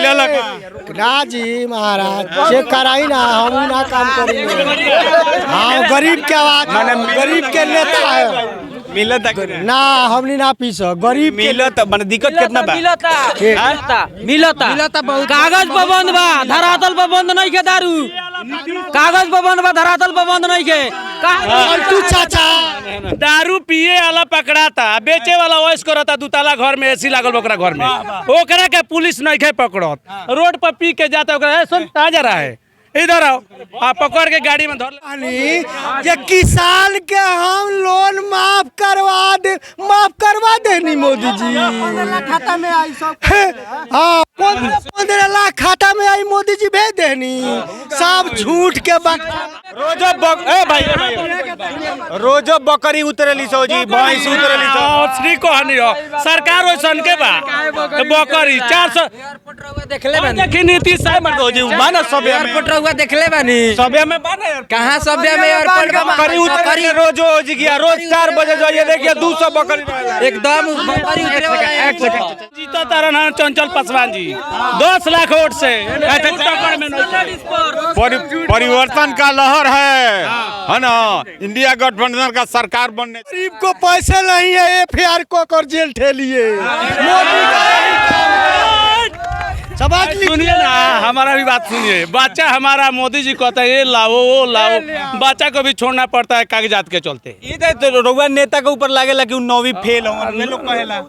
ले लगा ना जी महाराज चेक कराई ना, हम ना काम करेंगे। हाँ गरीब के आवाज, गरीब के नेता है। मिलता ना हमनी ना पी सक, गरीब के मिलता मन दिक्कत कितना बा? मिलता कागज पर बंद बा, धरातल पर बंद नहीं के दारू। कागज पर बंद बा, धरातल पर बंद नहीं के। तू चाचा दारू पिए वाला पकड़ा था, बेचे वाला वॉइस करता दूताला घर में एसी लागल ओकरा घर में, ओकरा के पुलिस नहीं के पकड़त, रोड पर पी के जाता ओकरा सुन कहाँ जा रहा है, इधर आओ आप पकड़ के गाड़ी में धर। ये किसान के हम लोन माफ करवा देनी मोदी जी। 15 लाख खाता में आई सब। हाँ 15 लाख खाता में आई, मोदी जी भेज देनी सब झूठ के रोजो बकरी उतरली सो जी, भैंस उतरली सो। श्री कहनी हो सरकार वैसन के बा बकरी 400 देखले बानी, देखी नीतीश साहब मर दो जी माना सब एयरपोर्ट रहुआ देखले बानी, सभ्य में बाना यार कहाँ सभ्य में एयरपोर्ट बकरी उतरली रोजो हो जी गया, रोज 4 बजे जाइए देखिए 200 बकरी एकदम बकरी उतरे वाला। जीता तारा ना चंचल पासवान जी 10 लाख वोट से। परिवर्तन का लहर है ना, इंडिया गठबंधन का सरकार बनने। गरीब को पैसे नहीं है, FIR को कर जेल ठेलिए। सुनिए ना हमारा भी बात सुनिए, बच्चा हमारा मोदी जी कहता है ये लाओ वो लाओ, बच्चा को भी छोड़ना पड़ता है कागजात के चलते। इधर तो रउआ नेता के ऊपर लागेला कि 9वीं फेल हो, ये लोग कहेला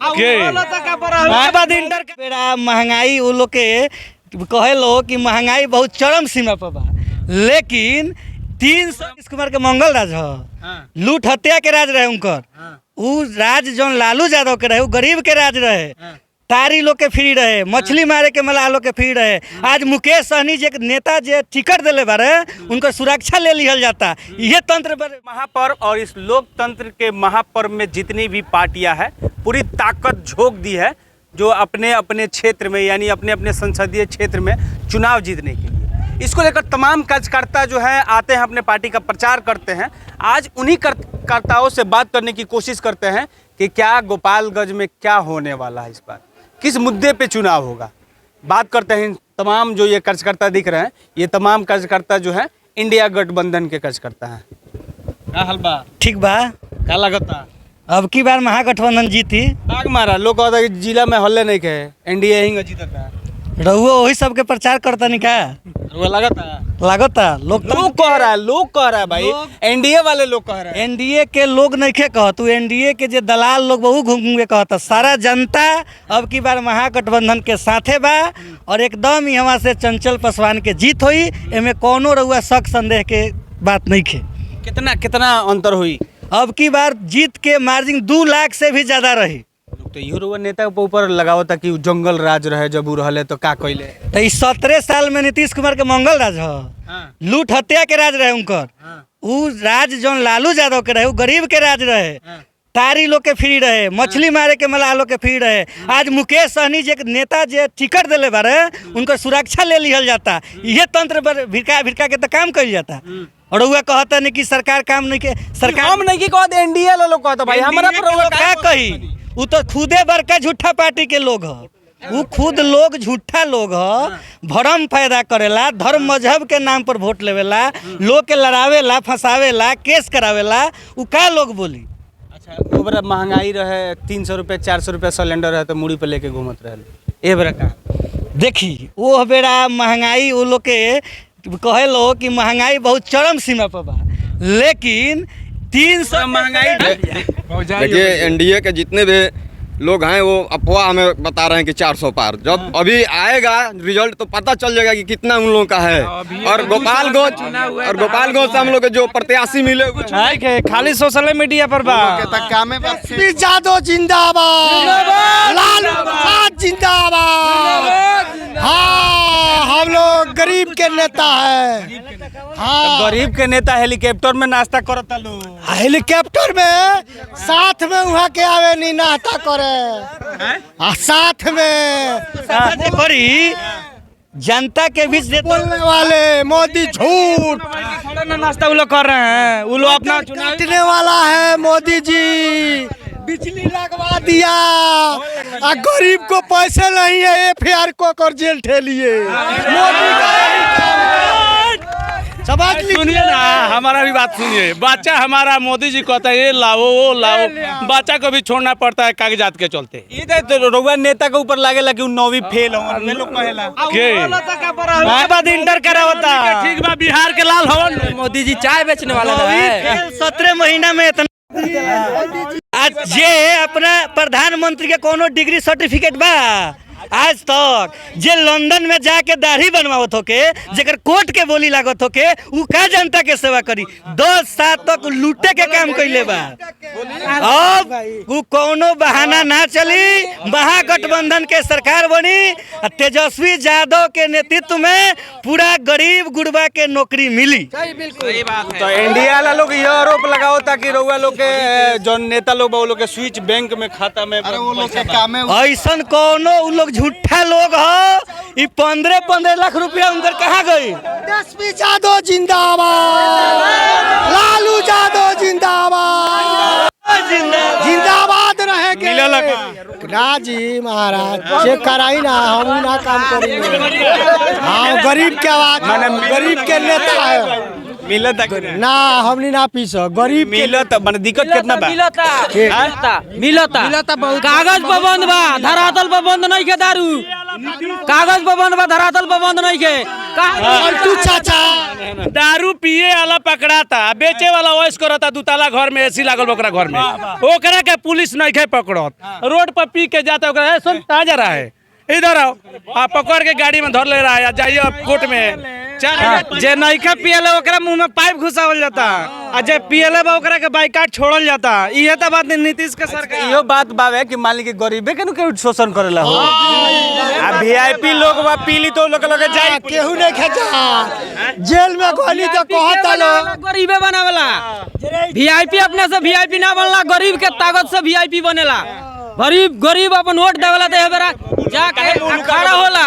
बेड़ा महंगाई वो लोग के कहे लो कि महंगाई बहुत चरम सीमा पर बा, लेकिन 300 कुमार के मंगल राज ह, लूट हत्या के राज रहे उनकर, उ राज जौन लालू यादव के रहे उ गरीब के राज रहे, तारी लोग के फ्री रहे, मछली मारे के मलाह लोग के फ्री रहे। आज मुकेश सहनी जे नेता जे टिकट दिले बारे उनको सुरक्षा ले लिहल जाता, ये तंत्र महापर्व। और इस लोकतंत्र के महापर्व में जितनी भी पार्टियां हैं पूरी ताकत झोंक दी है, जो अपने अपने क्षेत्र में यानी अपने अपने संसदीय क्षेत्र में चुनाव जीतने के लिए। इसको लेकर तमाम कार्यकर्ता जो है आते हैं, अपने पार्टी का प्रचार करते हैं। आज उन्हीं कार्यकर्ताओं से बात करने की कोशिश करते हैं कि क्या गोपालगंज में क्या होने वाला है, इस बार किस मुद्दे पे चुनाव होगा। बात करते हैं तमाम जो ये कार्यकर्ता दिख रहे हैं, ये तमाम कार्यकर्ता जो है इंडिया गठबंधन के कार्यकर्ता हैं। क्या हाल बा? ठीक बा। क्या लगता अब की बार महागठबंधन जीती? दाग मारा लोग कहता कि जिला में हल्ले नहीं कहे, एनडीए ही जीतता। रहुआ वही सबके प्रचार करता नहीं का लागता? लोग कह रहा है भाई, एनडीए वाले लोग कह रहे हैं। एनडीए के लोग नहीं खे कहतू, एनडीए के जे दलाल लोग बहु घूम घूम के कहता। सारा जनता अब की बार महागठबंधन के साथे बा और एकदम यहाँ से चंचल पासवान के जीत हुई, एमे कोनो रहुआ शक संदेह के बात नहीं खे। कितना अंतर हुई? अब की बार जीत के मार्जिन 2 लाख से भी ज्यादा रही। तो इहो नेता के ऊपर लगाओ था कि जंगल राज रहे, जब रहे तो का कैले। तो इस 17 साल में नीतीश कुमार के मंगल राज ह, लूट हत्या के राज रहे उनकर, उ राज जौन लालू यादव के रहे उ गरीब के राज रहे, तारी लोग के फ्री रहे, मछली मारे के मलाह लोग के फ्री रहे। आज मुकेश सहनी जे नेता जे टिकट दिले बारे उनको सुरक्षा ले लिहल जाता, ये तंत्र भिड़का के तो काम कइल जाता। और वह कहता नहीं कि सरकार काम नहीं के, सरकार हम नहीं की कहत, एनडीए लोग कहता भाई हमारा पर क्या कही। वो तो खुदे बड़का झूठा पार्टी के लोग ह, वो खुद लोग झूठा लोग ह, भरम पैदा करेला, धर्म मजहब के नाम पर वोट लेवेला, लोग के लड़ावेला, फंसावेला, केस करावेला, वो का लोग बोली। अच्छा वो बड़ा महंगाई रहे, 300 रुपये 400 रुपये सिलेंडर है तो मुड़ी पे लेके घूमत रहे, ये बड़ा का देखी वो बेड़ा महंगाई वो लोग के कहे लो कि महंगाई बहुत चरम सीमा पर बा, लेकिन 300 महंगाई। देखिए एनडीए के जितने भी लोग हैं वो अफवाह हमें बता रहे हैं कि 400 पार, जब अभी आएगा रिजल्ट तो पता चल जाएगा कि कितना उन लोगों का है। और गोपालगंज से हम लोग के जो प्रत्याशी मिले हुए खाली सोशल मीडिया पर बा जादव जिंदाबाद, लालू प्रसाद जिंदाबाद। हाँ हम लोग गरीब के नेता है। हाँ गरीब के नेता हेलीकॉप्टर में नाश्ता करता लोग, हेलीकॉप्टर में साथ में वहाँ के आवे नहीं नाश्ता करे, साथ में करी जनता के बीच बोलने वाले मोदी झूठ नाश्ता वो लोग कर रहे हैं, वो लोग अपना काटने वाला है मोदी जी। बिजली लगवा दिया और गरीब को पैसे नहीं है FIR को कर जेल ठेलिए मोदी का यही काम है। समझ लीजिए सुनिए ना, हमारा भी बात सुनिए। बच्चा हमारा मोदी जी कहता है ये लाओ वो लाओ, बच्चा को भी छोड़ना पड़ता है कागजात के चलते। ये तो रउआ नेता के ऊपर लागेला कि 9वीं फेल हो ये लोग कहेला के बाद इंटर करा होता ठीक बा, बिहार के लाल हवन मोदी जी चाय बेचने वाला है। 17 महीना में इतना आज जे अपना प्रधानमंत्री के कोनो डिग्री सर्टिफिकेट बा आज तक जे लंदन में जाके दाढ़ी बनवावत होके जेकर कोर्ट के बोली लागत होके उ का जनता के सेवा करी 10 साल तक लूटे के काम कइले बा। अब उ कोनो बहाना ना चली, महागठबंधन के सरकार बनी, तेजस्वी यादव के नेतृत्व में पूरा गरीब गुरबा के नौकरी मिली। तो इंडिया वाला लोग ये आरोप लगाओ ताकि रउआ लोग के जो नेता लोग बा वो लोग के स्विच बैंक में खाता में ऐसा कोनो उ लोग झूठा लोग हो। ये 15-15 लाख रुपया उनकर कहाँ गई? तेजस्वी यादव जिंदाबाद, लालू यादव जिंदाबाद, जिंदाबाद रहेंगे। राजी महाराज चेक कराई ना, हम ना काम करेंगे। हाँ गरीब के आवाज, गरीब के नेता है मिलत ना, हमनी ना पी सक गरीब मिलत मन दिक्कत कितना बा? मिलता बहुत। कागज पर बंद बा, धरातल पर बंद नहीं के दारू। कागज पर बंद बा, धरातल पर बंद नहीं के। पलटू चाचा दारू पिए वाला पकड़ाता, बेचे वाला वॉइस करता, दूताला घर में AC लागल ओकरा घर में, ओकरा के पुलिस नहीं खे पकड़त। रोड पर पी के जाता ओकरा ए सुन कहाँ जा रहा है, इधर आओ, आप पकड़ के गाड़ी में धर ले रहा है, जाइए आप कोर्ट में। जे नइखा पियले ओकरा मुंह में पाइप घुसावल जाता, आ जे पियले बा ओकरा के बाइकाट छोड़ल जाता। इहे त बात नीतीश के सरकार। इहो बात बावे कि मान ली कि गरीबे के नु शोषण करेला हो। आ VIP लोग बा पीली तो लोग लगे जाई केहू नहीं खेचा जेल में गोली तो कहता लोग गरीबे बनावेला। VIP अपने से VIP ना बनला, गरीब के ताकत से VIP बनेला। गरीब अपन वोट देवेला तो एबरा जाके खड़ा होला।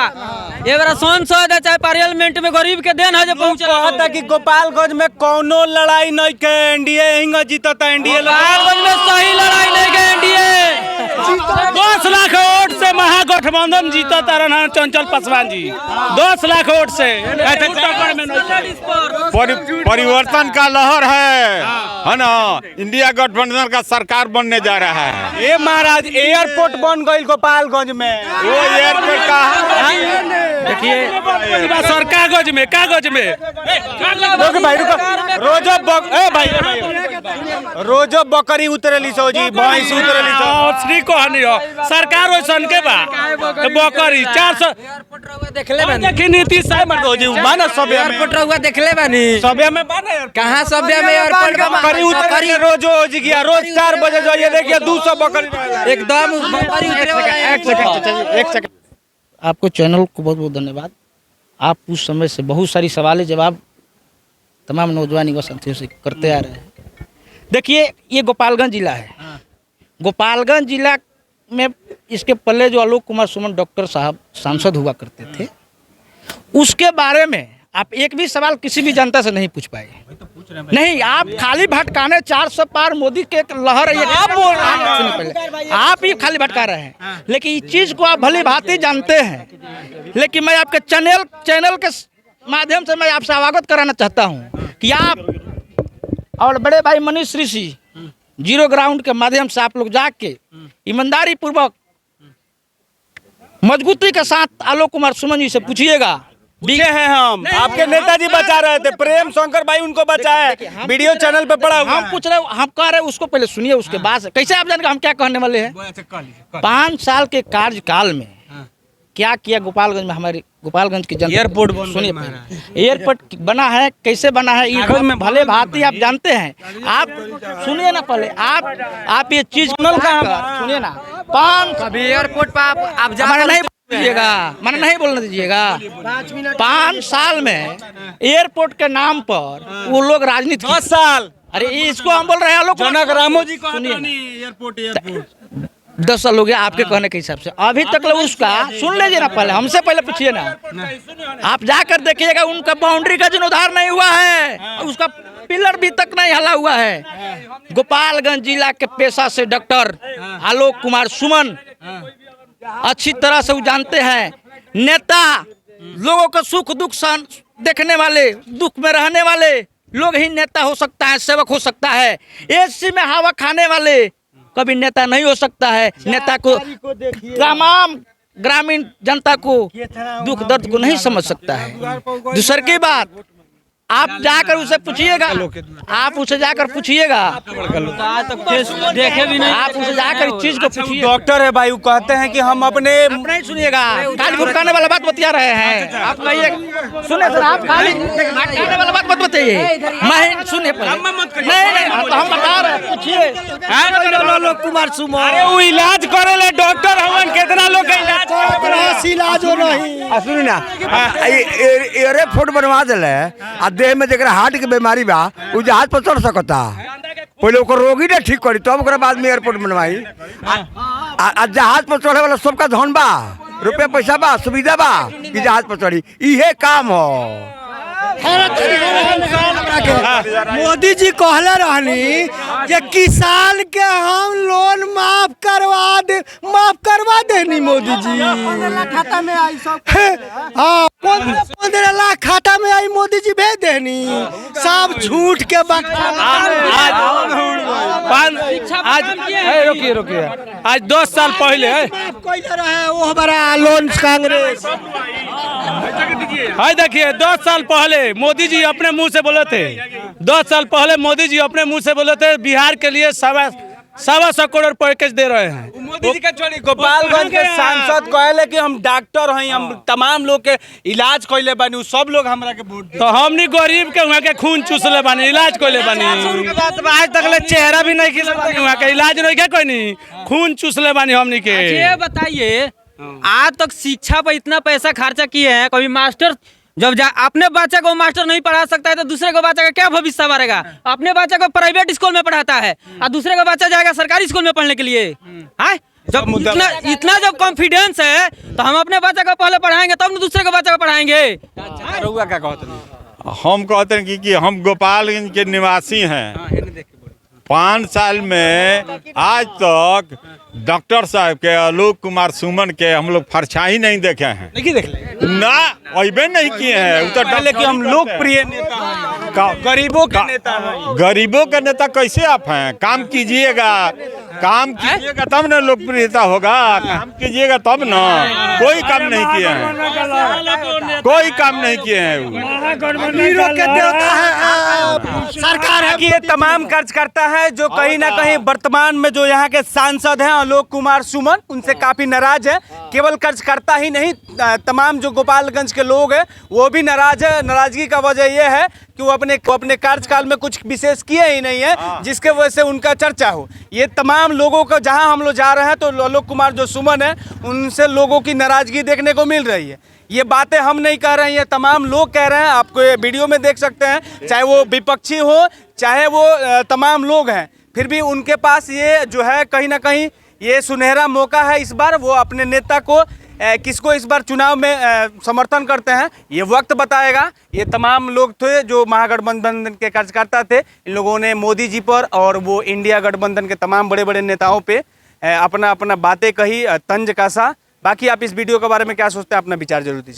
एबरा संसद चाहे पार्लियामेंट में गरीब के देन है जो पहुंचल। कहता कि गोपालगंज में कोनो लड़ाई नहीं के एनडीए हिंगा जीतता एनडीए गोपालगंज में सही लड़ाई नहीं के एनडीए 10 लाख वोट से महागठबंधन जीता तारा चंचल पासवान जी 10 लाख वोट से। परिवर्तन का लहर है ना, इंडिया गठबंधन का सरकार बनने जा रहा है। ए महाराज एयरपोर्ट बन गई गोपालगंज में। वो एयरपोर्ट का देखिए सर कागज में रुक भाई रुको, रोजो बकरी उतरली सो जी, भैंस उतरली सो। श्री कहनी हो सरकार वैसन के बा बकरी 400 देखले बानी। देखी नीतीश साहब मर दो जी माना सब एयरपोर्ट रहुआ देखले बानी। सबे में बाना यार कहां सभ्य में एयरपोर्ट बा? बकरी उतरली रोजो हो जी गया, रोज 4 बजे जाइए देखिए 200 बकरी एकदम बकरी उतरे वाला। एक सेकंड आपको चैनल को बहुत बहुत धन्यवाद। आप उस समय से बहुत सारी सवाल जवाब तमाम नौजवान युवा साथियों से करते आ रहे हैं। देखिए ये गोपालगंज जिला है। गोपालगंज जिला में इसके पहले जो आलोक कुमार सुमन डॉक्टर साहब सांसद हुआ करते थे, उसके बारे में आप एक भी सवाल किसी भी जनता से नहीं पूछ पाए। नहीं, आप खाली भटकाने 400 पार मोदी के एक लहर है, आप बोल रहे हैं। सुनिए पहले, आप ही खाली भटका रहे हैं, लेकिन इस चीज को आप भली भांति जानते हैं। लेकिन मैं आपके चैनल के माध्यम से मैं आपसे अवगत कराना चाहता हूं कि आप और बड़े भाई मनीष ऋषि जीरो ग्राउंड के माध्यम से आप लोग जाके ईमानदारी पूर्वक मजबूती के साथ आलोक कुमार सुमन जी से पूछिएगा। पीछे हैं हम, आपके नेताजी बचा रहे थे, प्रेम शंकर भाई उनको बचाए, वीडियो चैनल पे पड़ा हुआ हम पूछ रहे, हम कह रहे उसको पहले सुनिए, उसके बाद से कैसे आप जानेंगे हम क्या कहने वाले हैं। 5 साल के कार्यकाल में क्या किया गोपालगंज में, हमारे गोपालगंज की जनता। एयरपोर्ट सुनिए, एयरपोर्ट बना है, कैसे बना है, ये में भले भांति आप जानते हैं। आप सुनिए ना पहले, आप ये चीज सुनिए ना। 5 एयरपोर्ट पर आप मैंने नहीं दीजिएगा, मैंने नहीं बोलने दीजिएगा। 5 साल में एयरपोर्ट के नाम पर वो लोग राजनीति 10 साल। अरे इसको हम बोल रहे हैं लोग जनक रामो जी को सुनिए ना। एयरपोर्ट 10 साल हो गया आपके कहने के हिसाब से, अभी तक उसका सुन लीजिए ना, पहले हमसे पहले पूछिए ना। आप जाकर देखिएगा उनका बाउंड्री का जीर्णोद्धार नहीं हुआ है, उसका पिलर भी तक नहीं हला हुआ है। गोपालगंज जिला के पेशा से डॉक्टर आलोक कुमार सुमन अच्छी तरह से वो जानते हैं। नेता लोगों का सुख दुख देखने वाले, दुख में रहने वाले लोग ही नेता हो सकता है, सेवक हो सकता है। एसी में हवा खाने वाले कभी नेता नहीं हो सकता है। नेता को तमाम ग्रामीण जनता को दुख दर्द को नहीं समझ सकता है। दूसरी की बात, आप जाकर उसे पूछिएगा, आप उसे जाकर पूछिएगा, देखे भी नहीं। आप उसे जाकर इस चीज को पूछिए। डॉक्टर है भाई, वो कहते हैं कि हम अपने नहीं सुनिएगा, खाली भुटकाने वाला बात बतिया रहे हैं आप। कहिए सुने सर, आप खाली भटकाने वाला बात मत बताइए। मैं सुनिए नहीं, तो हम बता रहे हैं, पूछिए आलोक कुमार सुमन। अरे वो इलाज करे ले डॉक्टर हवन, कितना लोग का इलाज इलाज हो नहीं। सुनी ना, एयरपोर्ट बनवा दिले आ देह में जरा हार्ट के बीमारी बा उ जहाज पर चढ़ सकता। पहले ओकर रोगी ने ठीक करी तब ओकरा बाद में एयरपोर्ट बनवाई। आ जहाज पर चढ़े वाला सबका धन बा, रुपया पैसा बा, सुविधा बा कि जहाज पर चढ़ी, इहे काम हो। मोदी जी कहले रहनी कि किसान के हम लोन माफ करवा देनी मोदी जी। 15 लाख खाता में आई सब। हाँ, 15 लाख खाता में आई, मोदी जी भेज देनी। सब झूठ के रोकिए आज 10 साल पहले रहे वो हमारा लोन कांग्रेस। हाय देखिए 10 साल पहले मोदी जी अपने मुंह से बोले थे, 10 साल पहले मोदी जी अपने मुंह से बोले थे बिहार के लिए 125 करोड़ पैकेज दे रहे हैं। मोदी जी का छोड़ी, गोपालगंज के सांसद कहले कि हम डॉक्टर हैं, हम तमाम लोग के इलाज कइले बानी, सब लोग हमरा के वोट दे। तो हमनी गरीब के वहाँ के खून चूसले बानी, इलाज कइले बानी। आज तक ले चेहरा भी नहीं खिला वहाँ के इलाज नहीं क्या कोई नहीं, खून चूसले बानी हमनी के। ये बताइए, आज तक शिक्षा पर इतना पैसा खर्चा किए हैं, कभी मास्टर जब अपने बच्चे को मास्टर नहीं पढ़ा सकता है तो दूसरे को बच्चे का क्या भविष्य बनेगा? अपने बच्चे को प्राइवेट स्कूल में पढ़ाता है और दूसरे का बच्चा जाएगा सरकारी स्कूल में पढ़ने के लिए। है जब इतना जब कॉन्फिडेंस है तो हम अपने बच्चे को पहले पढ़ाएंगे तब न दूसरे को बच्चे को पढ़ाएंगे। हम कहते हैं कि हम गोपालगंज के निवासी हैं। 5 साल में आज तक डॉक्टर साहब के आलोक कुमार सुमन के हम लोग परछाई नहीं देखे हैं। नहीं देख ना अबे नहीं किए हैं। पहले कि हम लोकप्रिय नेता हैं, गरीबों के नेता हैं। गरीबों का नेता कैसे आप हैं? काम कीजिएगा, काम कीजिएगा तब ना लोकप्रियता होगा। काम कीजिएगा तब ना। कोई काम नहीं किए हैं, कोई काम नहीं किए हैं। सरकार है कि ये तमाम कर्ज करता है जो कहीं ना कहीं वर्तमान में जो यहाँ के सांसद हैं आलोक कुमार सुमन, उनसे काफी नाराज है। केवल कर्ज करता ही नहीं, तमाम जो गोपालगंज के लोग हैं वो भी नाराज है। नाराजगी का वजह यह है कि वो अपने कार्यकाल में कुछ विशेष किए ही नहीं है जिसके वजह से उनका चर्चा हो। ये तमाम लोगों को जहां हम लोग जा रहे हैं तो आलोक कुमार जो सुमन है उनसे लोगों की नाराजगी देखने को मिल रही है। ये बातें हम नहीं कह रहे हैं, ये तमाम लोग कह रहे हैं। आपको ये वीडियो में देख सकते हैं, चाहे वो विपक्षी हो चाहे वो तमाम लोग हैं, फिर भी उनके पास ये जो है कहीं ना कहीं ये सुनहरा मौका है। इस बार वो अपने नेता को किसको इस बार चुनाव में समर्थन करते हैं ये वक्त बताएगा। ये तमाम लोग थे जो महागठबंधन के कार्यकर्ता थे, इन लोगों ने मोदी जी पर और वो इंडिया गठबंधन के तमाम बड़े बड़े नेताओं पे अपना बातें कही, तंज कसा। बाकी आप इस वीडियो के बारे में क्या सोचते हैं, अपना विचार जरूर दीजिए।